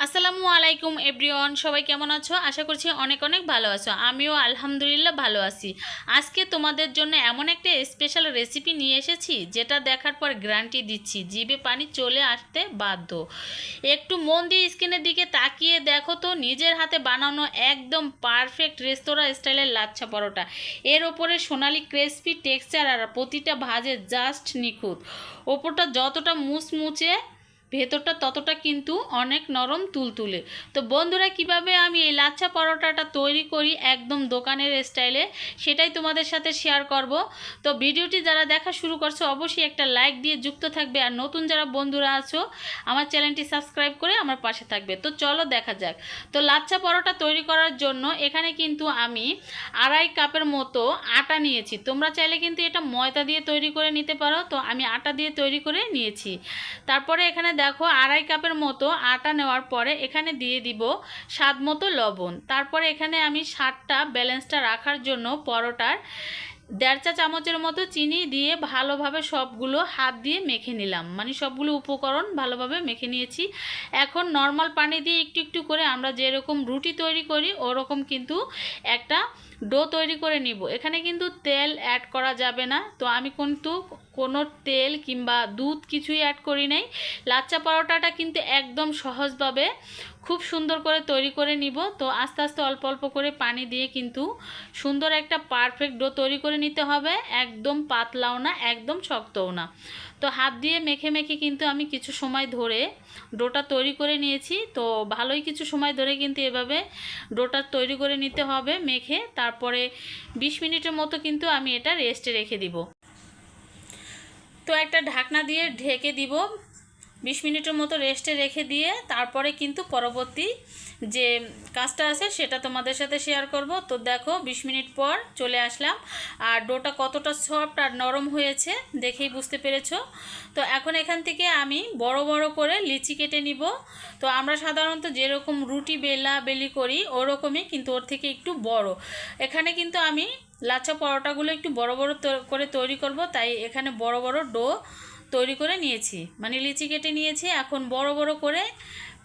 আসসালামু আলাইকুম এভরিওয়ান, সবাই কেমন আছো? আশা করছি অনেক অনেক ভালো আছো। আমিও আলহামদুলিল্লাহ ভালো আছি। আজকে তোমাদের জন্য এমন একটা স্পেশাল রেসিপি নিয়ে এসেছি যেটা দেখার পর গ্যারান্টি দিচ্ছি জিভে পানি চলে আসতে বাধ্য। একটু মন দিয়ে স্ক্রিনের দিকে তাকিয়ে দেখো তো, নিজের হাতে বানানো একদম পারফেক্ট রেস্তোরাঁ স্টাইলের লাচ্ছা পরোটা। এর ওপরে সোনালি ক্রিসপি টেক্সচার আর প্রতিটা ভাজে জাস্ট নিখুঁত। ওপরটা যতটা মুচমুচে, ভেতরটা ততটা কিন্তু অনেক নরম তুলতুলে। তো বন্ধুরা, কিভাবে আমি এই লাচ্ছা পরোটাটা তৈরি করি একদম দোকানের স্টাইলে, সেটাই তোমাদের সাথে শেয়ার করব। তো ভিডিওটি যারা দেখা শুরু করছো অবশ্যই একটা লাইক দিয়ে যুক্ত থাকবে, আর নতুন যারা বন্ধুরা আছো আমার চ্যানেলটি সাবস্ক্রাইব করে আমার পাশে থাকবে। তো চলো দেখা যাক। তো লাচ্ছা পরোটা তৈরি করার জন্য এখানে কিন্তু আমি 2.5 কাপের মতো আটা নিয়েছি। তোমরা চাইলে কিন্তু এটা ময়দা দিয়ে তৈরি করে নিতে পারো, তো আমি আটা দিয়ে তৈরি করে নিয়েছি। তারপরে এখানে দেখো 2.5 কাপের মতো আটা নেওয়ার পরে এখানে দিয়ে দিব স্বাদ মতো লবণ। তারপরে এখানে আমি স্বাদটা ব্যালেন্সটা রাখার জন্য পরোটার 1.5 চা চামচের মতো চিনি দিয়ে ভালোভাবে সবগুলো হাত দিয়ে মেখে নিলাম, মানে সবগুলো উপকরণ ভালোভাবে মেখে নিয়েছি। এখন নর্মাল পানি দিয়ে একটু একটু করে আমরা যেরকম রুটি তৈরি করি ওরকম কিন্তু একটা ডো তৈরি করে নিব। এখানে কিন্তু তেল অ্যাড করা যাবে না, তো আমি কিন্তু কোনো তেল কিংবা দুধ কিছুই অ্যাড করি নাই। লাচ্চা পরোটাটা কিন্তু একদম সহজভাবে খুব সুন্দর করে তৈরি করে নিব। তো আস্তে আস্তে অল্প অল্প করে পানি দিয়ে কিন্তু সুন্দর একটা পারফেক্ট ডো তৈরি করে নিতে হবে, একদম পাতলাও না একদম শক্তও না। তো হাত দিয়ে মেখে মেখে কিন্তু আমি কিছু সময় ধরে ডোটা তৈরি করে নিয়েছি। তো ভালোই কিছু সময় ধরে কিন্তু এভাবে ডোটা তৈরি করে নিতে হবে মেখে। তারপরে 20 মিনিটের মতো কিন্তু আমি এটা রেস্টে রেখে দিব। তো একটা ঢাকনা দিয়ে ঢেকে দিব, 20 মিনিটের মতো রেস্টে রেখে দিয়ে তারপরে কিন্তু পরবর্তী যে কাজটা আছে সেটা তোমাদের সাথে শেয়ার করব। তো দেখো 20 মিনিট পর চলে আসলাম, আর ডোটা কতটা সফট আর নরম হয়েছে দেখেই বুঝতে পেরেছো। তো এখন এখান থেকে আমি বড় বড় করে লিচি কেটে নিব। তো আমরা সাধারণত যেরকম রুটি বেলি করি ওরকমই, কিন্তু ওর থেকে একটু বড়। এখানে কিন্তু আমি লাচ্ছা পরোটাগুলো একটু বড় বড় করে তৈরি করব, তাই এখানে বড় বড় ডো তৈরি করে নিয়েছি, মানে লিচি কেটে নিয়েছি। এখন বড় বড় করে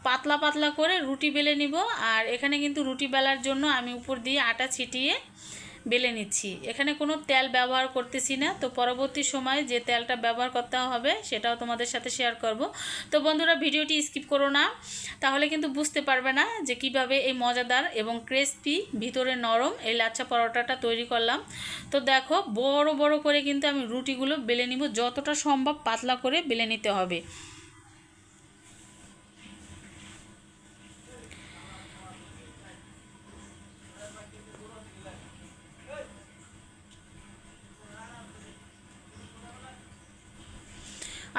পাতলা পাতলা করে রুটি বেলে নিব। আর এখানে কিন্তু রুটি বেলার জন্য আমি উপর দিয়ে আটা ছিটিয়ে বেলে নিচ্ছি, এখানে কোনো তেল ব্যবহার করতেছি না। তো পরবর্তী সময়ে যে তেলটা ব্যবহার করতে হবে সেটাও তোমাদের সাথে শেয়ার করব। তো বন্ধুরা, ভিডিওটি স্কিপ করো না, তাহলে কিন্তু বুঝতে পারবে না যে কিভাবে এই মজাদার এবং ক্রিসপি ভিতরে নরম এই লাচ্ছা পরোটাটা তৈরি করলাম। তো দেখো বড় বড় করে কিন্তু আমি রুটিগুলো বেলে নিব, যতটা সম্ভব পাতলা করে বেলে নিতে হবে।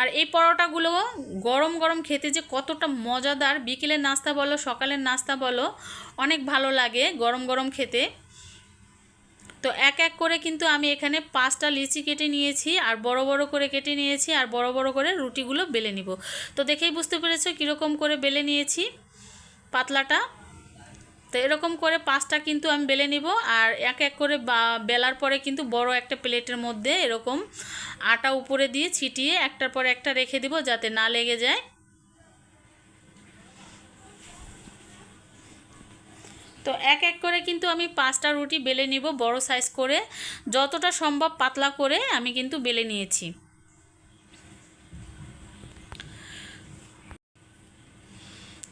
আর এই পরোটাগুলো গরম গরম খেতে যে কতটা মজাদার, বিকেলের নাস্তা বলো সকালের নাস্তা বলো অনেক ভালো লাগে গরম গরম খেতে। তো এক এক করে কিন্তু আমি এখানে 5টা লিচি কেটে নিয়েছি, আর বড় বড় করে কেটে নিয়েছি, আর বড় বড় করে রুটিগুলো বেলে নিব। তো দেখেই বুঝতে পেরেছো কীরকম করে বেলে নিয়েছি পাতলাটা। তো এরকম করে 5টা কিন্তু আমি বেলে নিব, আর এক এক করে বেলার পরে কিন্তু বড় একটা প্লেটের মধ্যে এরকম আটা উপরে দিয়ে ছিটিয়ে একটার পর একটা রেখে দিব যাতে না লেগে যায়। তো এক এক করে কিন্তু আমি 5টা রুটি বেলে নিব বড় সাইজ করে, যতটা সম্ভব পাতলা করে আমি কিন্তু বেলে নিয়েছি।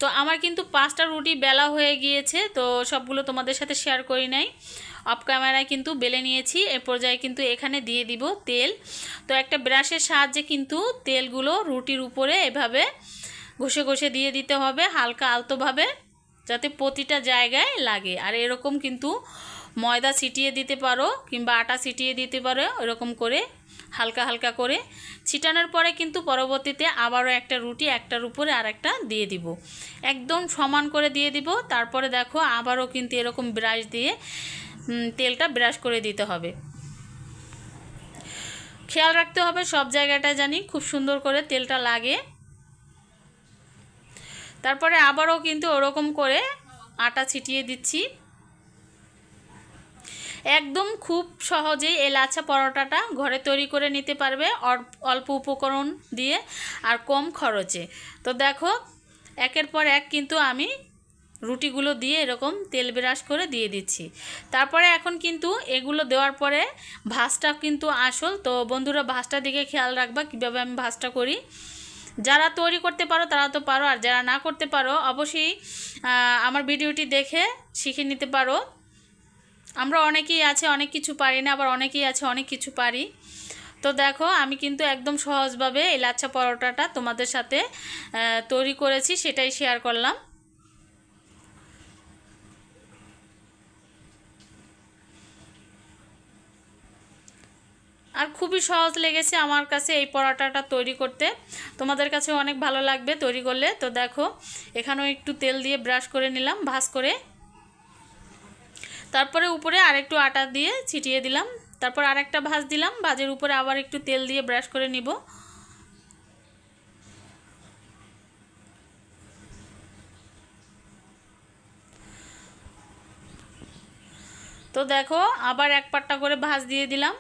তো আমার কিন্তু 5টা রুটি বেলা হয়ে গিয়েছে, তো সবগুলো তোমাদের সাথে শেয়ার করি নাই, অফ ক্যামেরায় কিন্তু বেলে নিয়েছি। এ পর্যায়ে কিন্তু এখানে দিয়ে দিব তেল। তো একটা ব্রাশের সাহায্যে কিন্তু তেলগুলো রুটির উপরে এভাবে ঘষে ঘষে দিয়ে দিতে হবে হালকা আলতোভাবে, যাতে প্রতিটা জায়গায় লাগে। আর এরকম কিন্তু ময়দা ছিটিয়ে দিতে পারো কিংবা আটা ছিটিয়ে দিতে পারো, এরকম করে হালকা হালকা করে ছিটানোর পরে কিন্তু পরবর্তীতে আবারও একটা রুটি একটার উপরে আর একটা দিয়ে দিব, একদম সমান করে দিয়ে দিব। তারপরে দেখো আবারও কিন্তু এরকম ব্রাশ দিয়ে তেলটা ব্রাশ করে দিতে হবে। খেয়াল রাখতে হবে সব জায়গাটায় জানি খুব সুন্দর করে তেলটা লাগে। তারপরে আবারও কিন্তু ওরকম করে আটা ছিটিয়ে দিচ্ছি। একদম খুব সহজেই এই লাচ্ছা পরোটাটা ঘরে তৈরি করে নিতে পারবে অল্প উপকরণ দিয়ে আর কম খরচে। তো দেখো একের পর এক কিন্তু আমি রুটিগুলো দিয়ে এরকম তেল ব্রাশ করে দিয়ে দিচ্ছি। তারপরে এখন কিন্তু এগুলো দেওয়ার পরে ভাজটা কিন্তু আসল। তো বন্ধুরা ভাজটার দিকে খেয়াল রাখবা কীভাবে আমি ভাজটা করি। যারা তৈরি করতে পারো তারা তো পারো, আর যারা না করতে পারো অবশ্যই আমার ভিডিওটি দেখে শিখে নিতে পারো। আমরা অনেকেই আছে অনেক কিছু পারি না, আবার অনেকেই আছে অনেক কিছু পারি। তো দেখো আমি কিন্তু একদম সহজভাবে এই লাচ্ছা পরোটাটা তোমাদের সাথে তৈরি করেছি, সেটাই শেয়ার করলাম। আর খুবই সহজ লেগেছে আমার কাছে এই পরোটাটা তৈরি করতে, তোমাদের কাছে অনেক ভালো লাগবে তৈরি করলে। তো দেখো এখানেও একটু তেল দিয়ে ব্রাশ করে নিলাম ভাঁজ করে, তারপরে উপরে আরেকটু আটা দিয়ে ছিটিয়ে দিলাম, তারপর আরেকটা ভাঁজ দিলাম, ভাঁজের উপরে আবার একটু তেল দিয়ে ব্রাশ করে নিব। তো দেখো আবার এক পাট্টা করে ভাঁজ দিয়ে দিলাম।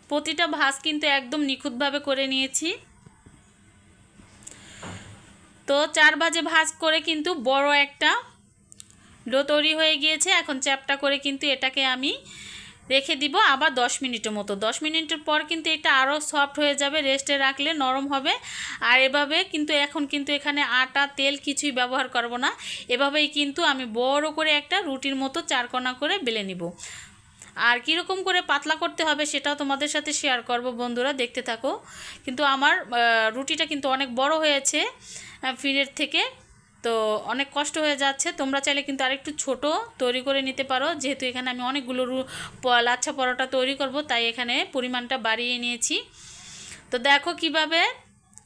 প্রতিটা ভাঁজ কিন্তু একদম নিখুঁতভাবে করে নিয়েছি। তো 4 ভাঁজে ভাঁজ করে কিন্তু বড় একটা ডো তৈরি হয়ে গিয়েছে। এখন চ্যাপটা করে কিন্তু এটাকে আমি রেখে দিব আবার 10 মিনিটের মতো। 10 মিনিটের পর কিন্তু এটা আরও সফট হয়ে যাবে, রেস্টে রাখলে নরম হবে। আর এভাবে কিন্তু এখন কিন্তু এখানে আটা তেল কিছুই ব্যবহার করব না, এভাবেই কিন্তু আমি বড় করে একটা রুটির মতো 4 কোনা করে বেলে নিব। আর কীরকম করে পাতলা করতে হবে সেটাও তোমাদের সাথে শেয়ার করব বন্ধুরা, দেখতে থাকো। কিন্তু আমার রুটিটা কিন্তু অনেক বড় হয়েছে ফিরের থেকে, তো অনেক কষ্ট হয়ে যাচ্ছে। তোমরা চাইলে কিন্তু আরেকটু ছোট তৈরি করে নিতে পারো, যেহেতু এখানে আমি অনেকগুলো লাচ্ছা পরোটা তৈরি করব তাই এখানে পরিমাণটা বাড়িয়ে নিয়েছি। তো দেখো কিভাবে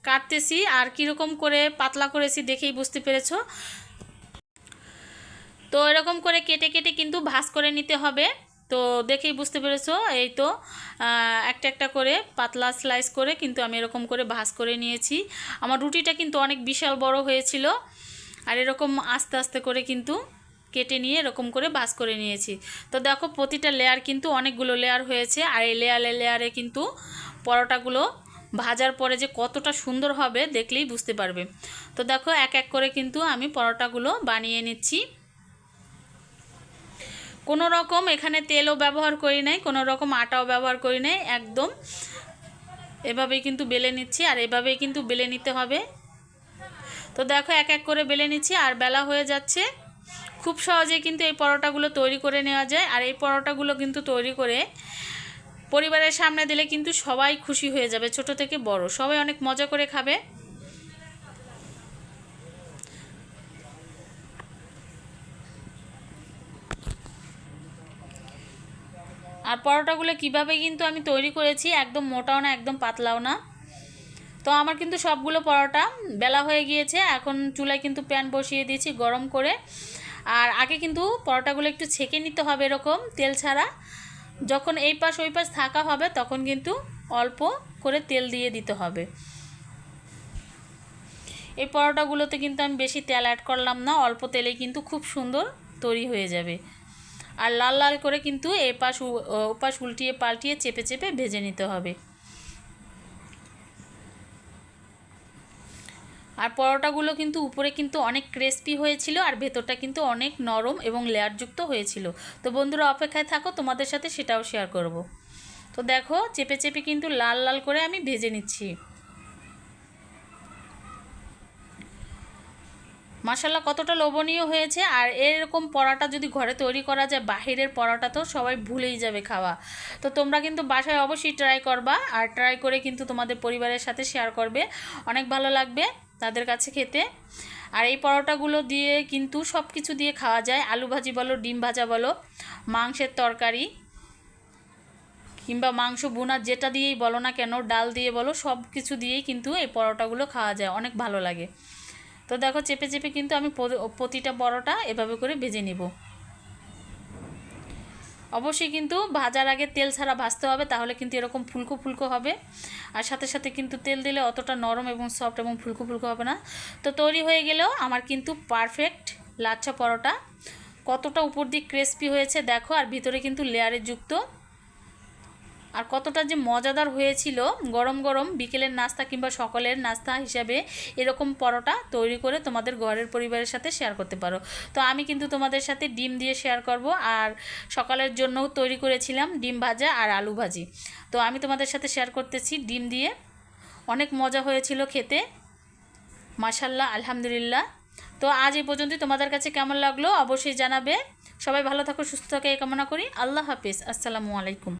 কাটতেছি আর কীরকম করে পাতলা করেছি দেখেই বুঝতে পেরেছো। তো এরকম করে কেটে কেটে কিন্তু ভাঁজ করে নিতে হবে, তো দেখেই বুঝতে পেরেছো। এই তো একটা একটা করে পাতলা স্লাইস করে কিন্তু আমি এরকম করে ভাঁজ করে নিয়েছি। আমার রুটিটা কিন্তু অনেক বিশাল বড় হয়েছিল, আর এরকম আস্তে আস্তে করে কিন্তু কেটে নিয়ে এরকম করে ভাঁজ করে নিয়েছি। তো দেখো প্রতিটা লেয়ার কিন্তু অনেকগুলো লেয়ার হয়েছে, আর এই লেয়ারে লেয়ারে কিন্তু পরোটাগুলো ভাজার পরে যে কতটা সুন্দর হবে দেখলেই বুঝতে পারবে। তো দেখো এক এক করে কিন্তু আমি পরোটাগুলো বানিয়ে নিচ্ছি। কোনো রকম এখানে তেলও ব্যবহার করি নাই, কোনো রকম আটাও ব্যবহার করি নাই, একদম এভাবেই কিন্তু বেলে নিচ্ছি, আর এভাবেই কিন্তু বেলে নিতে হবে। তো দেখো এক এক করে বেলে নিচ্ছি, আর বেলা হয়ে যাচ্ছে। খুব সহজেই কিন্তু এই পরোটাগুলো তৈরি করে নেওয়া যায়, আর এই পরোটাগুলো কিন্তু তৈরি করে পরিবারের সামনে দিলে কিন্তু সবাই খুশি হয়ে যাবে, ছোট থেকে বড় সবাই অনেক মজা করে খাবে। আর পরোটাগুলো কিভাবে কিন্তু আমি তৈরি করেছি, একদম মোটাও না একদম পাতলাও না। তো আমার কিন্তু সবগুলো পরোটা বেলা হয়ে গিয়েছে, এখন চুলায় কিন্তু প্যান বসিয়ে দিয়েছি গরম করে। আর আগে কিন্তু পরোটাগুলো একটু ছেঁকে নিতে হবে এরকম তেল ছাড়া, যখন এই পাশ ওই পাশ থাকা হবে তখন কিন্তু অল্প করে তেল দিয়ে দিতে হবে। এই পরোটাগুলোতে কিন্তু আমি বেশি তেল অ্যাড করলাম না, অল্প তেলে কিন্তু খুব সুন্দর তৈরি হয়ে যাবে। আর লাল লাল করে কিন্তু এই পাশ ওপাশ উল্টিয়ে পাল্টিয়ে চেপে চেপে ভেজে নিতে হবে। আর পরোটাগুলো কিন্তু উপরে কিন্তু অনেক ক্রিস্পি হয়েছিল, আর ভেতরটা কিন্তু অনেক নরম এবং লেয়ারযুক্ত হয়েছিল। তো বন্ধুরা অপেক্ষায় থাকো, তোমাদের সাথে সেটাও শেয়ার করব। তো দেখো চেপে চেপে কিন্তু লাল লাল করে আমি ভেজে নিচ্ছি। মাশাআল্লাহ কতটা লোভনীয় হয়েছে। আর এরকম পরোটা যদি ঘরে তৈরি করা যায়, বাহিরের পরোটা তো সবাই ভুলেই যাবে খাওয়া। তো তোমরা কিন্তু বাসায় অবশ্যই ট্রাই করবা, আর ট্রাই করে কিন্তু তোমাদের পরিবারের সাথে শেয়ার করবে, অনেক ভালো লাগবে তাদের কাছে খেতে। আর এই পরোটাগুলো দিয়ে কিন্তু সব কিছু দিয়ে খাওয়া যায়, আলু ভাজি বলো, ডিম ভাজা বলো, মাংসের তরকারি কিংবা মাংস ভুনা যেটা দিয়েই বলো না কেন, ডাল দিয়ে বলো, সব কিছু দিয়েই কিন্তু এই পরোটাগুলো খাওয়া যায়, অনেক ভালো লাগে। তো দেখো চেপে চেপে কিন্তু আমি প্রতিটা পরোটা এভাবে করে ভেজে নেব। অবশ্যই কিন্তু ভাজার আগে তেল ছাড়া ভাজতে হবে, তাহলে কিন্তু এরকম ফুলকো ফুলকো হবে। আর সাথে সাথে কিন্তু তেল দিলে অতটা নরম এবং সফট এবং ফুলকো ফুলকো হবে না। তো তৈরি হয়ে গেলেও আমার কিন্তু পারফেক্ট লাচ্ছা পরোটা। কতটা উপর দিক ক্রিস্পি হয়েছে দেখো, আর ভিতরে কিন্তু লেয়ারে যুক্ত। আর কতটা যে মজাদার হয়েছিল। গরম গরম বিকেলের নাস্তা কিংবা সকালের নাস্তা হিসাবে এরকম পরোটা তৈরি করে তোমাদের ঘরের পরিবারের সাথে শেয়ার করতে পারো। তো আমি কিন্তু তোমাদের সাথে ডিম দিয়ে শেয়ার করব, আর সকালের জন্য তৈরি করেছিলাম ডিম ভাজা আর আলু ভাজি। তো আমি তোমাদের সাথে শেয়ার করতেছি ডিম দিয়ে। অনেক মজা হয়েছিল খেতে, মাশাল্লাহ, আলহামদুলিল্লাহ। তো আজ এই পর্যন্তই। তোমাদের কাছে কেমন লাগলো অবশ্যই জানাবে। সবাই ভালো থাকো, সুস্থ থাকো এই কামনা করি। আল্লাহ হাফিজ, আসসালামু আলাইকুম।